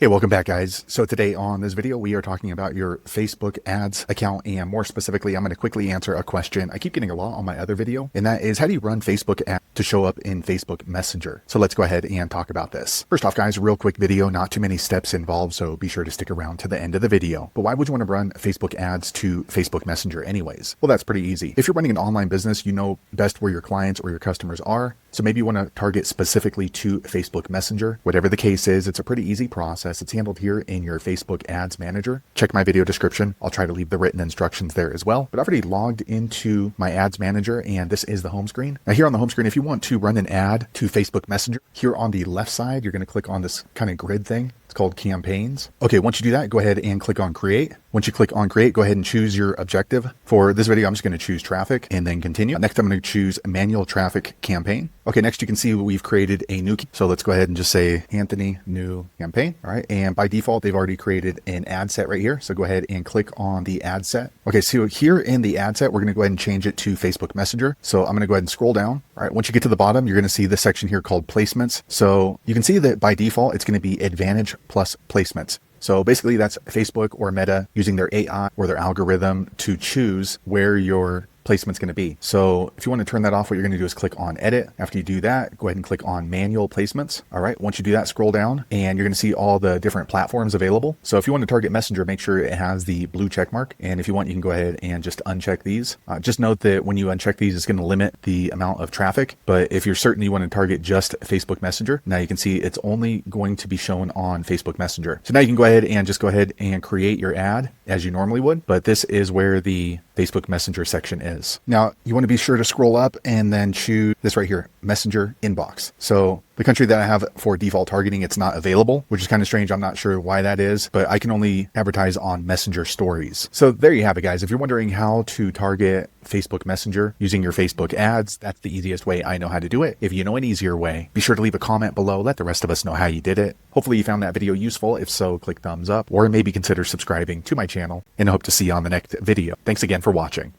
Hey, welcome back, guys. So today on this video, we are talking about your Facebook ads account, and more specifically, I'm going to quickly answer a question I keep getting a lot on my other video, and that is, how do you run Facebook ads to show up in Facebook Messenger? So let's go ahead and talk about this. First off, guys, real quick video, not too many steps involved, so be sure to stick around to the end of the video. But why would you want to run Facebook ads to Facebook Messenger anyways? Well, that's pretty easy. If you're running an online business, you know best where your clients or your customers are. So maybe you want to target specifically to Facebook Messenger. Whatever the case is, it's a pretty easy process. It's handled here in your Facebook Ads Manager. Check my video description. I'll try to leave the written instructions there as well. But I've already logged into my Ads Manager, and this is the home screen. Now here on the home screen, if you want to run an ad to Facebook Messenger, here on the left side, you're going to click on this kind of grid thing. It's called campaigns. Okay, once you do that, go ahead and click on create. Once you click on create, go ahead and choose your objective. For this video, I'm just going to choose traffic and then continue. Next, I'm going to choose manual traffic campaign. Okay, next you can see we've created a new, so let's go ahead and just say Anthony new campaign. All right, and by default, they've already created an ad set right here. So go ahead and click on the ad set. Okay, so here in the ad set, we're going to go ahead and change it to Facebook Messenger. So I'm going to go ahead and scroll down. All right, once you get to the bottom, you're going to see this section here called placements. So you can see that by default, it's going to be Advantage plus placements. So basically that's Facebook or Meta using their AI or their algorithm to choose where your placement's going to be. So if you want to turn that off, what you're going to do is click on edit. After you do that, go ahead and click on manual placements. All right. Once you do that, scroll down and you're going to see all the different platforms available. So if you want to target Messenger, make sure it has the blue check mark. And if you want, you can go ahead and just uncheck these. Just note that when you uncheck these, it's going to limit the amount of traffic. But if you're certain you want to target just Facebook Messenger, now you can see it's only going to be shown on Facebook Messenger. So now you can go ahead and create your ad as you normally would. But this is where the Facebook Messenger section is. Now, you want to be sure to scroll up and then choose this right here, Messenger Inbox. So the country that I have for default targeting, it's not available, which is kind of strange. I'm not sure why that is, but I can only advertise on Messenger stories. So there you have it, guys. If you're wondering how to target Facebook Messenger using your Facebook ads, that's the easiest way I know how to do it. If you know an easier way, be sure to leave a comment below. Let the rest of us know how you did it. Hopefully you found that video useful. If so, click thumbs up or maybe consider subscribing to my channel, and I hope to see you on the next video. Thanks again for watching.